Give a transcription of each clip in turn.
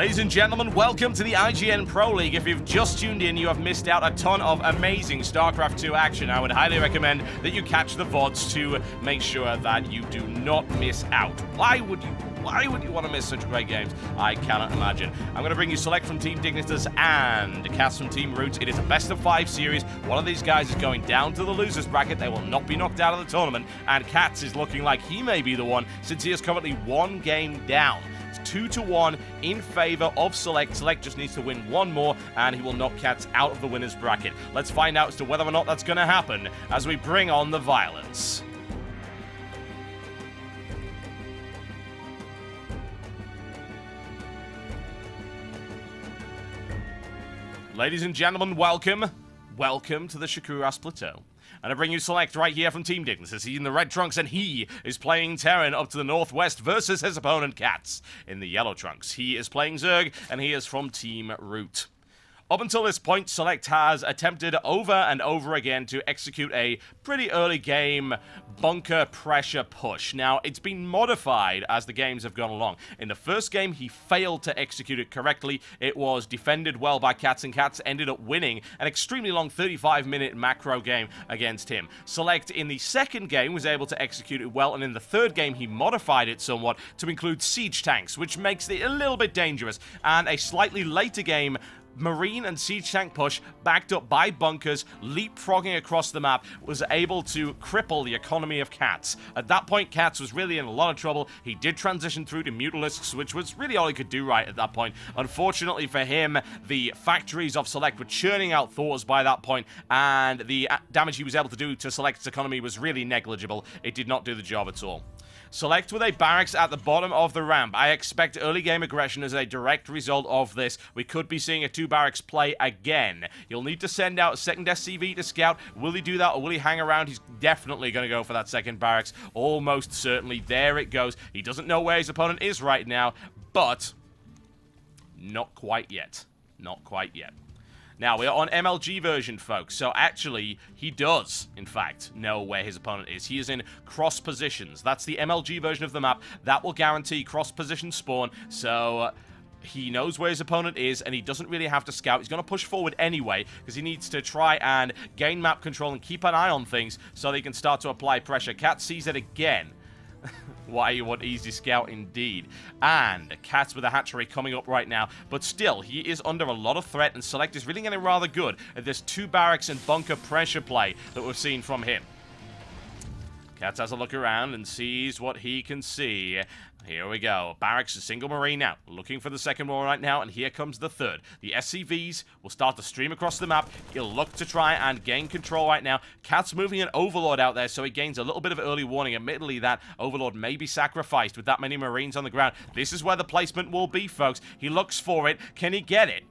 Ladies and gentlemen, welcome to the IGN Pro League. If you've just tuned in, you have missed out a ton of amazing StarCraft 2 action. I would highly recommend that you catch the VODs to make sure that you do not miss out. Why would you want to miss such great games? I cannot imagine. I'm going to bring you Select from Team DSeleCT and KatZ from Team ROOTCatZ. It is a best-of-5 series. One of these guys is going down to the losers bracket. They will not be knocked out of the tournament, and KatZ is looking like he may be the one, since he is currently one game down. 2-1 in favor of Select. Select just needs to win one more, and he will knock KatZ out of the winner's bracket. Let's find out as to whether or not that's going to happen as we bring on the violence. Ladies and gentlemen, welcome to the Shakuras Plateau. And I bring you Select right here from Team DSeleCT. He's in the red trunks, and he is playing Terran up to the northwest versus his opponent KatZ in the yellow trunks. He is playing Zerg, and he is from Team ROOT. Up until this point, Select has attempted over and over again to execute a pretty early game bunker pressure push. Now, it's been modified as the games have gone along. In the first game, he failed to execute it correctly. It was defended well by KatZ, and KatZ ended up winning an extremely long 35-minute macro game against him. Select in the second game was able to execute it well, and in the third game, he modified it somewhat to include siege tanks, which makes it a little bit dangerous. And a slightly later game, Marine and siege tank push, backed up by bunkers, leapfrogging across the map, was able to cripple the economy of KatZ. At that point, KatZ was really in a lot of trouble. He did transition through to Mutalisks, which was really all he could do right at that point. Unfortunately for him, the factories of Select were churning out Thors by that point, and the damage he was able to do to Select's economy was really negligible. It did not do the job at all. Select with a barracks at the bottom of the ramp. I expect early game aggression as a direct result of this. We could be seeing a 2-barracks play again. You'll need to send out a second SCV to scout. Will he do that, or will he hang around? He's definitely going to go for that second barracks. Almost certainly. There it goes. He doesn't know where his opponent is right now, but not quite yet. Not quite yet. Now, we are on MLG version, folks, so actually, he does, in fact, know where his opponent is. He is in cross positions. That's the MLG version of the map. That will guarantee cross-position spawn, so he knows where his opponent is, and he doesn't really have to scout. He's going to push forward anyway, because he needs to try and gain map control and keep an eye on things so they can start to apply pressure. KatZ sees it again. Why you want easy scout indeed. And KatZ with a hatchery coming up right now. But still, he is under a lot of threat, and Select is really getting rather good at this 2-barracks and bunker pressure play that we've seen from him. KatZ has a look around and sees what he can see. Here we go. Barracks, a single Marine now. Looking for the second one right now, and here comes the third. The SCVs will start to stream across the map. He'll look to try and gain control right now. KatZ moving an Overlord out there, so he gains a little bit of early warning. Admittedly, that Overlord may be sacrificed with that many Marines on the ground. This is where the placement will be, folks. He looks for it. Can he get it?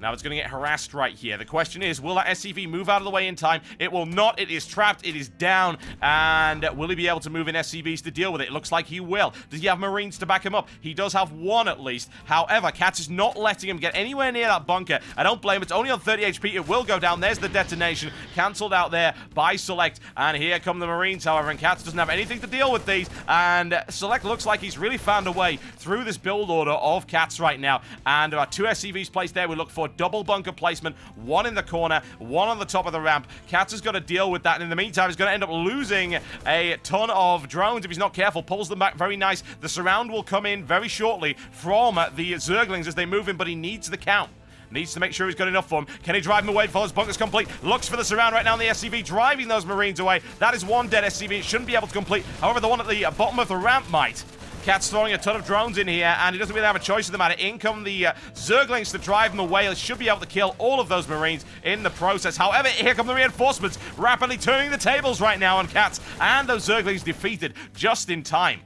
Now it's going to get harassed right here. The question is, will that SCV move out of the way in time? It will not. It is trapped. It is down. And will he be able to move in SCVs to deal with it? It looks like he will. Does he have Marines to back him up? He does have one at least. However, KatZ is not letting him get anywhere near that bunker. I don't blame him. It's only on 30 HP. It will go down. There's the detonation. Cancelled out there by Select. And here come the Marines, however. And KatZ doesn't have anything to deal with these. And Select looks like he's really found a way through this build order of KatZ right now. And there are 2 SCVs placed there. We look for double bunker placement, one in the corner, one on the top of the ramp. KatZ has got to deal with that, and in the meantime, he's going to end up losing a ton of drones if he's not careful. Pulls them back, very nice. The surround will come in very shortly from the Zerglings as they move in, but he needs the count. Needs to make sure he's got enough for him. Can he drive him away before his bunker's complete? Looks for the surround right now in the SCV, driving those Marines away. That is one dead SCV. It shouldn't be able to complete. However, the one at the bottom of the ramp might. KatZ throwing a ton of drones in here, and he doesn't really have a choice in the matter. In come the Zerglings to drive him away. He should be able to kill all of those Marines in the process. However, here come the reinforcements, rapidly turning the tables right now on KatZ, and those Zerglings defeated just in time.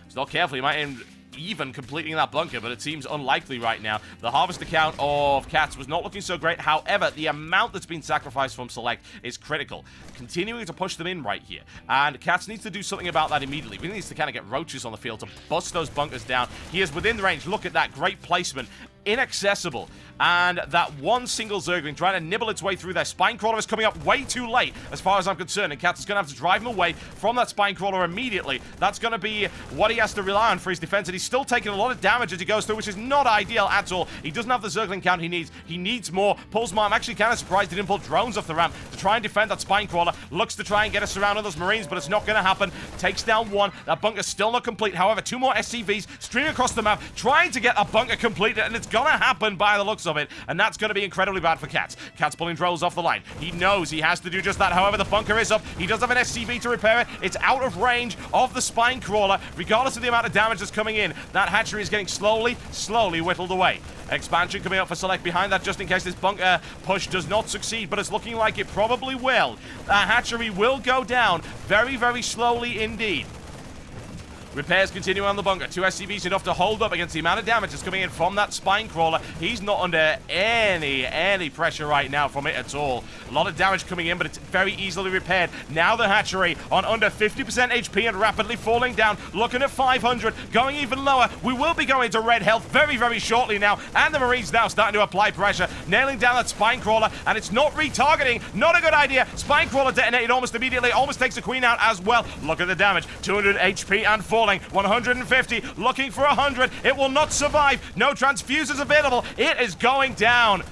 He's not careful. He might end even completing that bunker, but it seems unlikely right now. The harvest account of KatZ was not looking so great. However, the amount that's been sacrificed from Select is critical. Continuing to push them in right here. And KatZ needs to do something about that immediately. He needs to kind of get roaches on the field to bust those bunkers down. He is within the range. Look at that. Great placement. inaccessible. And that one single Zergling trying to nibble its way through there. Spinecrawler is coming up way too late, as far as I'm concerned, and KatZ is going to have to drive him away from that Spinecrawler immediately. That's going to be what he has to rely on for his defense, and he's still taking a lot of damage as he goes through, which is not ideal at all. He doesn't have the Zergling count he needs. He needs more. Pulls more. I'm actually kind of surprised he didn't pull drones off the ramp to try and defend that Spinecrawler. Looks to try and get us around on those Marines, but it's not going to happen. Takes down one. That bunker's still not complete. However, 2 more SCVs streaming across the map, trying to get a bunker completed, and it's going to happen by the looks of it, and that's going to be incredibly bad for KatZ. KatZ pulling drones off the line. He knows he has to do just that. However, the bunker is up. He does have an SCV to repair it. It's out of range of the Spinecrawler. Regardless of the amount of damage that's coming in, that hatchery is getting slowly whittled away. Expansion coming up for Select behind that just in case this bunker push does not succeed, but it's looking like it probably will. That hatchery will go down very slowly indeed. Repairs continue on the bunker. 2 SCVs enough to hold up against the amount of damage that's coming in from that Spinecrawler. He's not under any pressure right now from it at all. A lot of damage coming in, but it's very easily repaired. Now the hatchery on under 50% HP and rapidly falling down. Looking at 500, going even lower. We will be going to red health very shortly now, and the Marines now starting to apply pressure, nailing down that Spinecrawler, and it's not retargeting. Not a good idea. Spinecrawler detonated almost immediately, almost takes the Queen out as well. Look at the damage. 200 HP and falling. 150, looking for 100. It will not survive. No transfusers available. It is going down.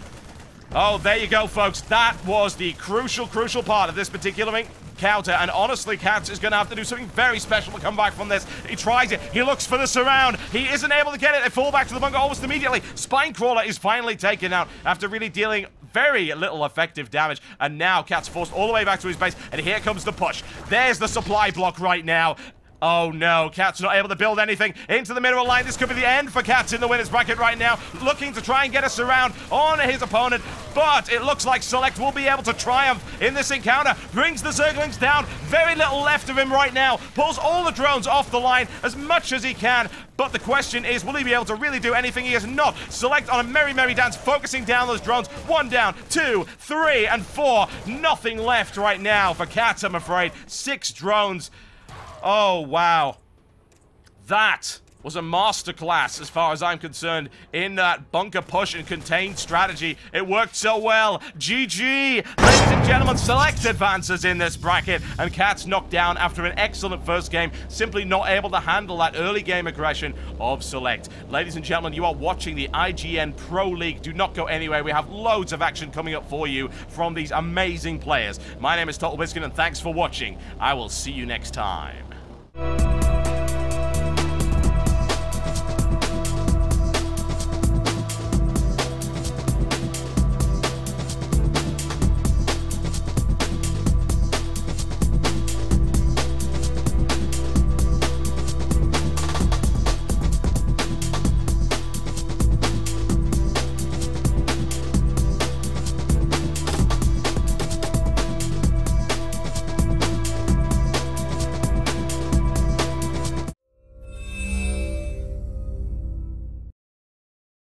Oh, there you go, folks. That was the crucial part of this particular encounter, and honestly, KatZ is going to have to do something very special to come back from this. He tries it. He looks for the surround. He isn't able to get it. They fall back to the bunker almost immediately. Spinecrawler is finally taken out after really dealing very little effective damage, and now KatZ forced all the way back to his base, and here comes the push. There's the supply block right now. Oh no, KatZ not able to build anything into the mineral line. This could be the end for KatZ in the winner's bracket right now. Looking to try and get us around on his opponent, but it looks like Select will be able to triumph in this encounter. Brings the Zerglings down. Very little left of him right now. Pulls all the drones off the line as much as he can. But the question is, will he be able to really do anything? He is not. Select on a merry dance, focusing down those drones. 1 down, 2, 3, and 4. Nothing left right now for KatZ, I'm afraid. 6 drones. Oh, wow. That was a masterclass, as far as I'm concerned, in that bunker push and contained strategy. It worked so well. GG! Ladies and gentlemen, Select advances in this bracket, and KatZ knocked down after an excellent first game, simply not able to handle that early game aggression of Select. Ladies and gentlemen, you are watching the IGN Pro League. Do not go anywhere. We have loads of action coming up for you from these amazing players. My name is TotalBiscuit, and thanks for watching. I will see you next time.